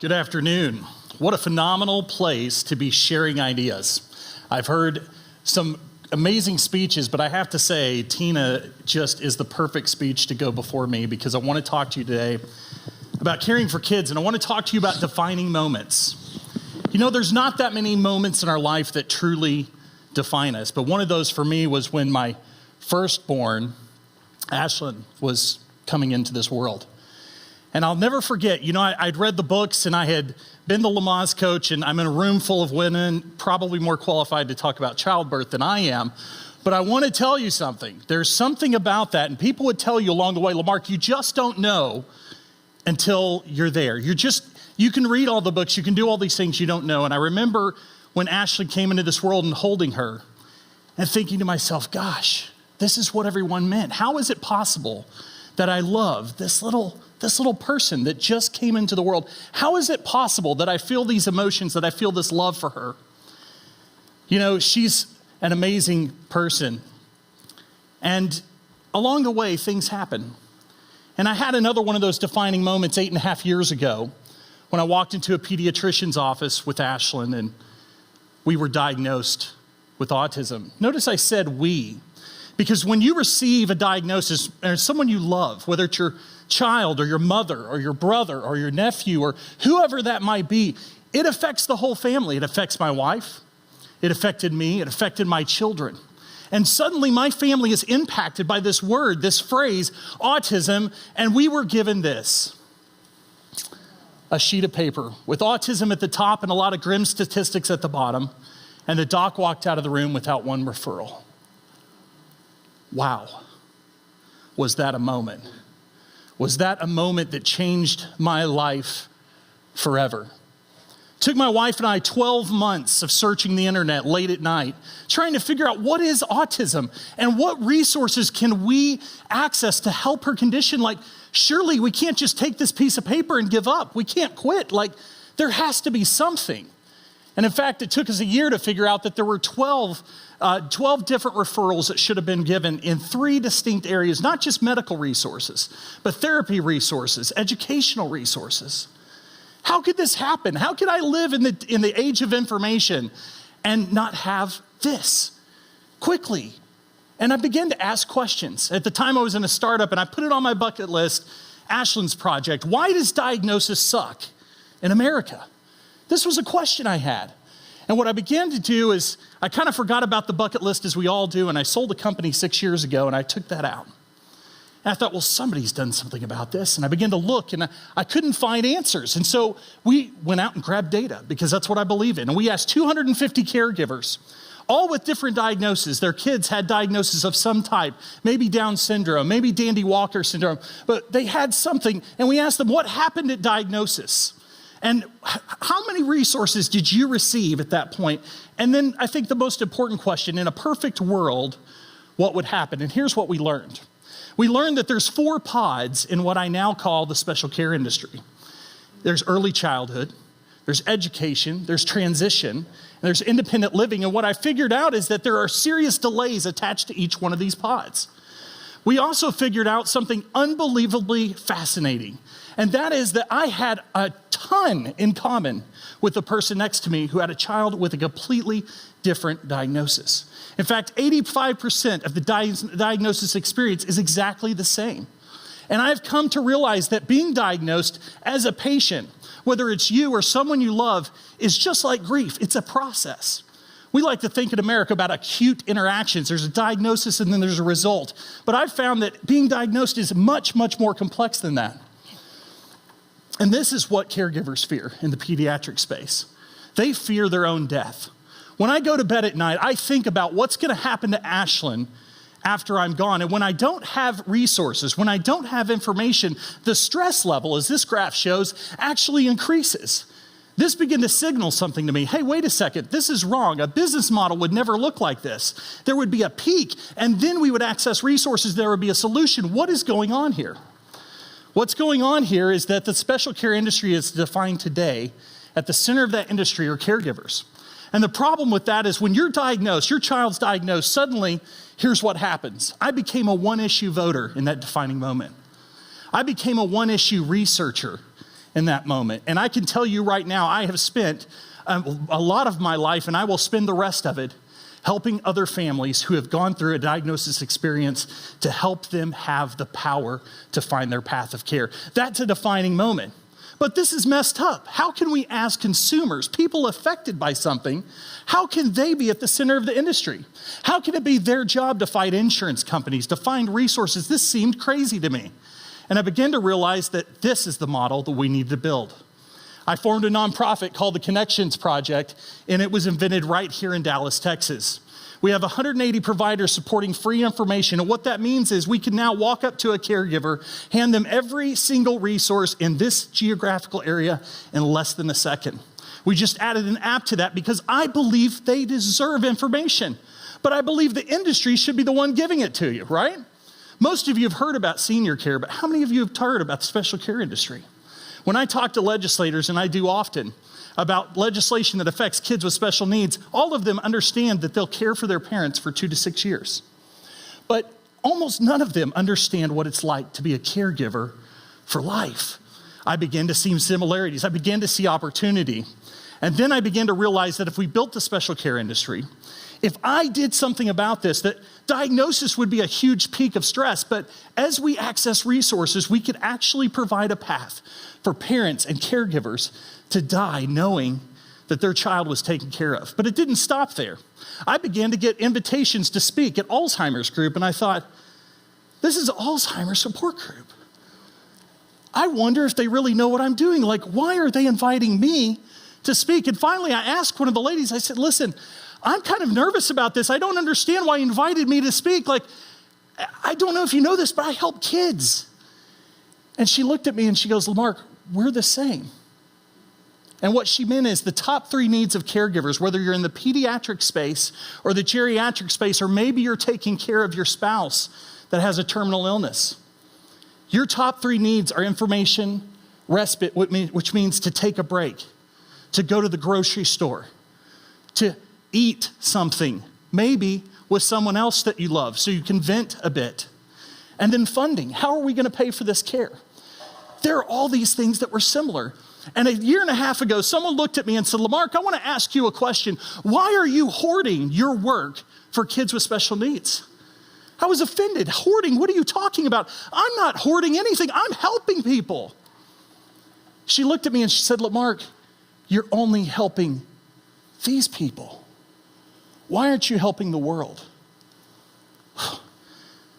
Good afternoon. What a phenomenal place to be sharing ideas. I've heard some amazing speeches, but I have to say, Tina just is the perfect speech to go before me because I want to talk to you today about caring for kids, and I want to talk to you about defining moments. You know, there's not that many moments in our life that truly define us, but one of those for me was when my firstborn, Ashlyn, was coming into this world. And I'll never forget, you know, I'd read the books and I had been the Lamarque coach, and I'm in a room full of women, probably more qualified to talk about childbirth than I am. But I want to tell you something. There's something about that, and people would tell you along the way, Lamarque, you just don't know until you're there. You can read all the books, you can do all these things, you don't know. And I remember when Ashley came into this world and holding her and thinking to myself, gosh, this is what everyone meant. How is it possible that I love this little person that just came into the world? How is it possible that I feel these emotions, that I feel this love for her? You know, she's an amazing person. And along the way, things happen. And I had another one of those defining moments 8.5 years ago when I walked into a pediatrician's office with Ashlyn and we were diagnosed with autism. Notice I said we, because when you receive a diagnosis, or someone you love, whether it's your child or your mother or your brother or your nephew or whoever that might be, it affects the whole family. It affects my wife. It affected me. It affected my children. And suddenly my family is impacted by this word, this phrase, autism, and we were given this, a sheet of paper with autism at the top and a lot of grim statistics at the bottom, and the doc walked out of the room without one referral. Wow. Was that a moment? Was that a moment that changed my life forever? It took my wife and I 12 months of searching the internet late at night, trying to figure out what is autism and what resources can we access to help her condition. Like, surely we can't just take this piece of paper and give up. We can't quit. Like, there has to be something. And in fact, it took us a year to figure out that there were 12 different referrals that should have been given in 3 distinct areas, not just medical resources, but therapy resources, educational resources. How could this happen? How could I live in the age of information and not have this quickly? And I began to ask questions. At the time I was in a startup and I put it on my bucket list, Ashlyn's project. Why does diagnosis suck in America? This was a question I had. And what I began to do is I kind of forgot about the bucket list, as we all do, and I sold a company 6 years ago and I took that out. And I thought, well, somebody's done something about this. And I began to look and I couldn't find answers. And so we went out and grabbed data because that's what I believe in. And we asked 250 caregivers, all with different diagnoses. Their kids had diagnoses of some type, maybe Down syndrome, maybe Dandy-Walker syndrome, but they had something. And we asked them, what happened at diagnosis? And how many resources did you receive at that point? And then I think the most important question, in a perfect world, what would happen? And here's what we learned. We learned that there's 4 pods in what I now call the special care industry. There's early childhood, there's education, there's transition, and there's independent living. And what I figured out is that there are serious delays attached to each one of these pods. We also figured out something unbelievably fascinating, and that is that I had a ton in common with the person next to me who had a child with a completely different diagnosis. In fact, 85% of the diagnosis experience is exactly the same. And I've come to realize that being diagnosed as a patient, whether it's you or someone you love, is just like grief. It's a process. We like to think in America about acute interactions. There's a diagnosis and then there's a result. But I've found that being diagnosed is much, much more complex than that. And this is what caregivers fear in the pediatric space. They fear their own death. When I go to bed at night, I think about what's going to happen to Ashlyn after I'm gone. And when I don't have resources, when I don't have information, the stress level, as this graph shows, actually increases. This began to signal something to me. Hey, wait a second, this is wrong. A business model would never look like this. There would be a peak, and then we would access resources. There would be a solution. What is going on here? What's going on here is that the special care industry is defined today. At the center of that industry are caregivers. And the problem with that is when you're diagnosed, your child's diagnosed, suddenly, here's what happens. I became a one-issue voter in that defining moment. I became a one-issue researcher in that moment. And I can tell you right now, I have spent a lot of my life, and I will spend the rest of it, helping other families who have gone through a diagnosis experience to help them have the power to find their path of care. That's a defining moment. But this is messed up. How can we, as consumers, people affected by something, how can they be at the center of the industry? How can it be their job to fight insurance companies, to find resources? This seemed crazy to me. And I began to realize that this is the model that we need to build. I formed a nonprofit called the Connections Project, and it was invented right here in Dallas, Texas. We have 180 providers supporting free information, and what that means is we can now walk up to a caregiver, hand them every single resource in this geographical area in less than a second. We just added an app to that because I believe they deserve information, but I believe the industry should be the one giving it to you, right? Most of you have heard about senior care, but how many of you have heard about the special care industry? When I talk to legislators, and I do often, about legislation that affects kids with special needs, all of them understand that they'll care for their parents for 2 to 6 years. But almost none of them understand what it's like to be a caregiver for life. I began to see similarities. I began to see opportunity. And then I began to realize that if we built the special care industry, if I did something about this, that diagnosis would be a huge peak of stress, but as we access resources, we could actually provide a path for parents and caregivers to die knowing that their child was taken care of. But it didn't stop there. I began to get invitations to speak at Alzheimer's group, and I thought, this is Alzheimer's support group. I wonder if they really know what I'm doing. Like, why are they inviting me to speak? And finally, I asked one of the ladies, I said, listen, I'm kind of nervous about this. I don't understand why you invited me to speak. Like, I don't know if you know this, but I help kids. And she looked at me and she goes, Lamarque, we're the same. And what she meant is the top 3 needs of caregivers, whether you're in the pediatric space or the geriatric space, or maybe you're taking care of your spouse that has a terminal illness. Your top 3 needs are information, respite, which means to take a break, to go to the grocery store, to eat something, maybe with someone else that you love, so you can vent a bit. And then funding. How are we going to pay for this care? There are all these things that were similar. And 1.5 years ago, someone looked at me and said, Lamarque, I want to ask you a question. Why are you hoarding your work for kids with special needs? I was offended. Hoarding? What are you talking about? I'm not hoarding anything. I'm helping people. She looked at me and she said, Lamarque, you're only helping these people. Why aren't you helping the world?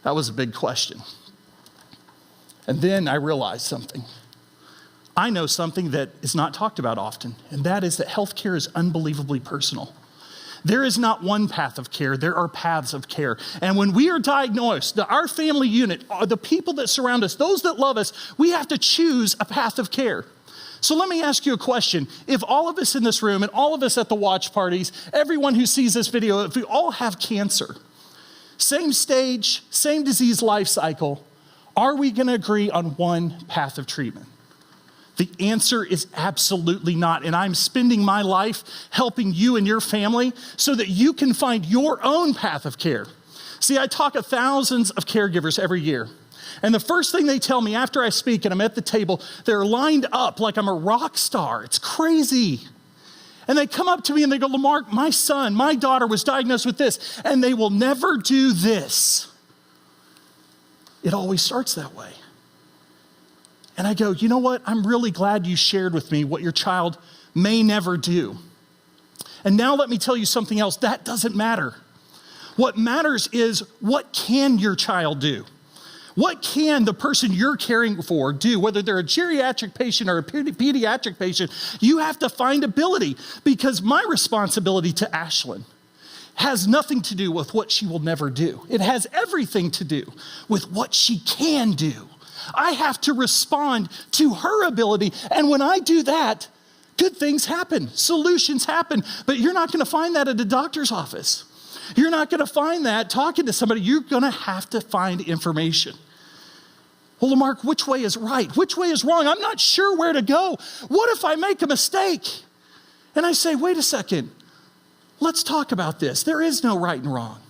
That was a big question. And then I realized something. I know something that is not talked about often, and that is that healthcare is unbelievably personal. There is not one path of care. There are paths of care. And when we are diagnosed, our family unit, the people that surround us, those that love us, we have to choose a path of care. So let me ask you a question. If all of us in this room and all of us at the watch parties, everyone who sees this video, if we all have cancer, same stage, same disease life cycle, are we going to agree on one path of treatment? The answer is absolutely not. And I'm spending my life helping you and your family so that you can find your own path of care. See, I talk to thousands of caregivers every year. And the first thing they tell me after I speak and I'm at the table, they're lined up like I'm a rock star. It's crazy. And they come up to me and they go, Lamarque, my son, my daughter was diagnosed with this, and they will never do this. It always starts that way. And I go, you know what? I'm really glad you shared with me what your child may never do. And now let me tell you something else. That doesn't matter. What matters is, what can your child do? What can the person you're caring for do? Whether they're a geriatric patient or a pediatric patient, you have to find ability, because my responsibility to Ashlyn has nothing to do with what she will never do. It has everything to do with what she can do. I have to respond to her ability. And when I do that, good things happen, solutions happen. But you're not going to find that at a doctor's office. You're not going to find that talking to somebody. You're going to have to find information. Well, Lamarque, which way is right? Which way is wrong? I'm not sure where to go. What if I make a mistake? And I say, wait a second. Let's talk about this. There is no right and wrong.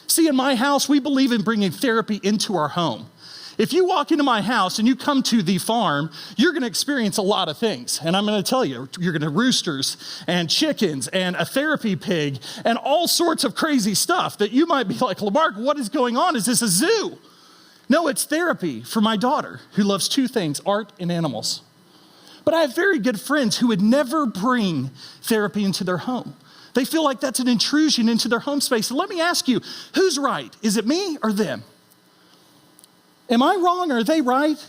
See, in my house, we believe in bringing therapy into our home. If you walk into my house and you come to the farm, you're going to experience a lot of things. And I'm going to tell you, you're going to roosters and chickens and a therapy pig and all sorts of crazy stuff that you might be like, Lamarque, what is going on? Is this a zoo? No, it's therapy for my daughter who loves two things, art and animals. But I have very good friends who would never bring therapy into their home. They feel like that's an intrusion into their home space. And let me ask you, who's right? Is it me or them? Am I wrong or are they right?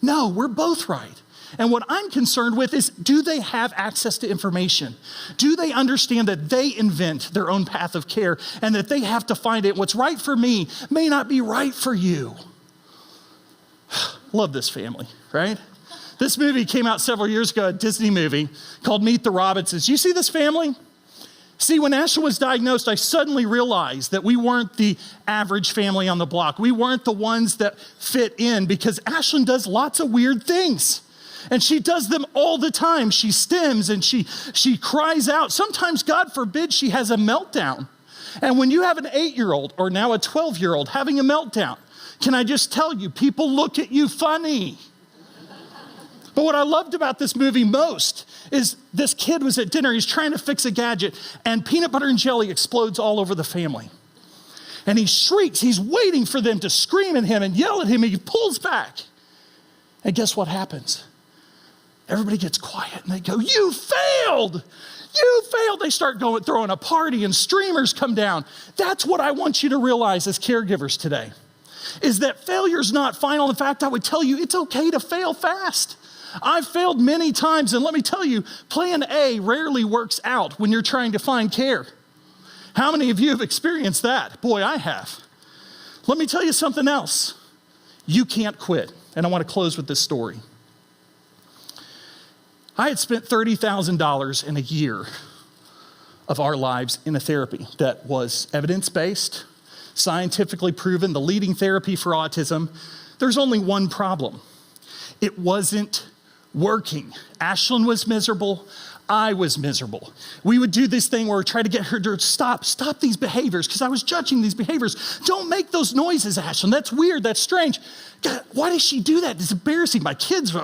No, we're both right. And what I'm concerned with is, do they have access to information? Do they understand that they invent their own path of care and that they have to find it? What's right for me may not be right for you. Love this family, right? This movie came out several years ago, a Disney movie called Meet the Robinsons. You see this family? See, when Ashlyn was diagnosed, I suddenly realized that we weren't the average family on the block. We weren't the ones that fit in, because Ashlyn does lots of weird things. And she does them all the time. She stims and she cries out. Sometimes, God forbid, she has a meltdown. And when you have an 8-year-old or now a 12-year-old having a meltdown, can I just tell you, people look at you funny. But what I loved about this movie most is this kid was at dinner, he's trying to fix a gadget, and peanut butter and jelly explodes all over the family. And he shrieks, he's waiting for them to scream at him and yell at him, and he pulls back. And guess what happens? Everybody gets quiet and they go, "You failed! You failed!" They start throwing a party and streamers come down. That's what I want you to realize as caregivers today, is that failure's not final. In fact, I would tell you it's okay to fail fast. I've failed many times, and let me tell you, plan A rarely works out when you're trying to find care. How many of you have experienced that? Boy, I have. Let me tell you something else. You can't quit. And I want to close with this story. I had spent $30,000 in a year of our lives in a therapy that was evidence-based, scientifically proven, the leading therapy for autism. There's only one problem. It wasn't working. Ashlyn was miserable. I was miserable. We would do this thing where we try to get her to stop these behaviors, because I was judging these behaviors. Don't make those noises, Ashlyn. That's weird. That's strange. God, why does she do that? It's embarrassing. My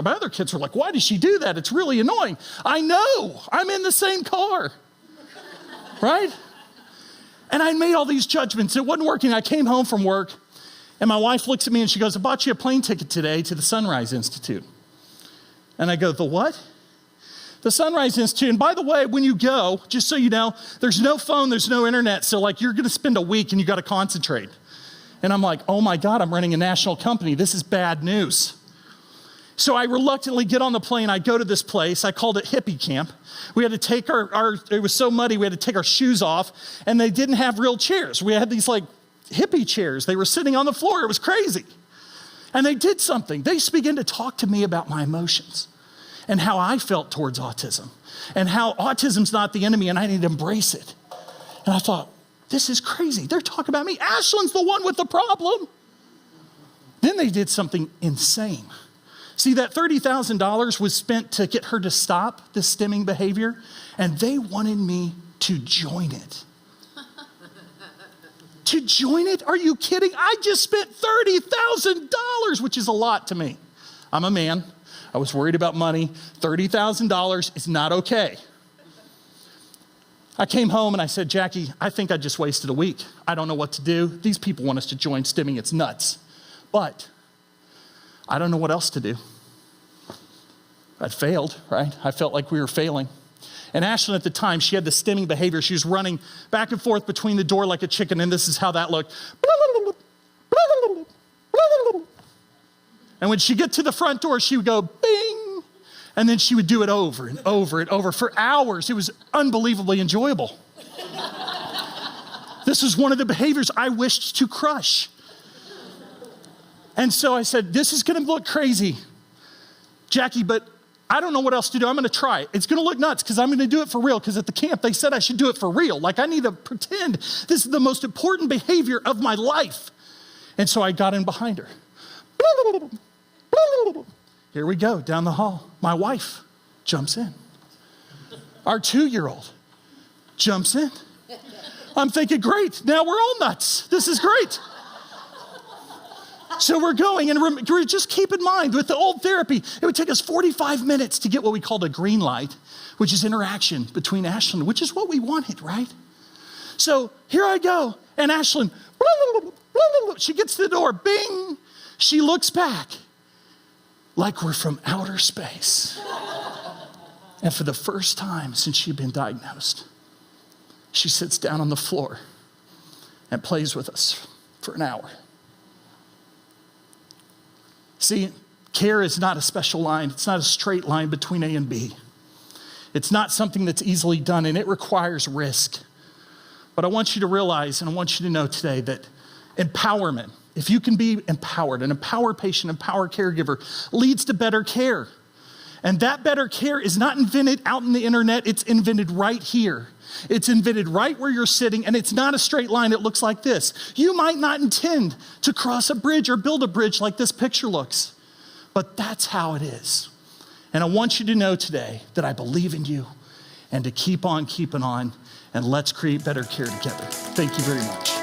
other kids were like, "Why does she do that? It's really annoying." I know. I'm in the same car. Right? And I made all these judgments. It wasn't working. I came home from work, and my wife looks at me and she goes, "I bought you a plane ticket today to the Sunrise Institute." And I go, "The what?" "The Sunrise Institute. And by the way, when you go, just so you know, there's no phone, there's no internet. So like, you're going to spend a week and you got to concentrate." And I'm like, "Oh my God, I'm running a national company. This is bad news." So I reluctantly get on the plane. I go to this place. I called it hippie camp. We had to take it was so muddy, we had to take our shoes off, and they didn't have real chairs. We had these like hippie chairs. They were sitting on the floor. It was crazy. And they did something. They began to talk to me about my emotions and how I felt towards autism and how autism's not the enemy and I need to embrace it. And I thought, this is crazy. They're talking about me. Ashlyn's the one with the problem. Then they did something insane. See, that $30,000 was spent to get her to stop this stimming behavior, and they wanted me to join it. To join it? Are you kidding? I just spent $30,000, which is a lot to me. I'm a man. I was worried about money. $30,000 is not okay. I came home and I said, "Jackie, I think I just wasted a week. I don't know what to do. These people want us to join stimming. It's nuts. But I don't know what else to do." I'd failed, right? I felt like we were failing. And Ashlyn at the time, she had the stimming behavior. She was running back and forth between the door like a chicken, and this is how that looked. And when she'd get to the front door, she would go, bing, and then she would do it over and over and over for hours. It was unbelievably enjoyable. This was one of the behaviors I wished to crush. And so I said, "This is gonna look crazy, Jackie, but I don't know what else to do. I'm gonna try it. It's gonna look nuts because I'm gonna do it for real, because at the camp they said I should do it for real. Like, I need to pretend this is the most important behavior of my life." And so I got in behind her. Here we go, down the hall. My wife jumps in. Our 2-year-old jumps in. I'm thinking, great, now we're all nuts. This is great. So we're going, and just keep in mind, with the old therapy, it would take us 45 minutes to get what we called a green light, which is interaction between Ashlyn, which is what we wanted, right? So here I go, and Ashlyn, she gets to the door, bing. She looks back like we're from outer space. And for the first time since she'd been diagnosed, she sits down on the floor and plays with us for an hour. See, care is not a special line. It's not a straight line between A and B. It's not something that's easily done, and it requires risk. But I want you to realize, and I want you to know today, that empowerment, if you can be empowered, an empowered patient, empowered caregiver, leads to better care. And that better care is not invented out in the internet. It's invented right here. It's invented right where you're sitting, and it's not a straight line. It looks like this. You might not intend to cross a bridge or build a bridge like this picture looks, but that's how it is. And I want you to know today that I believe in you and to keep on keeping on, and let's create better care together. Thank you very much.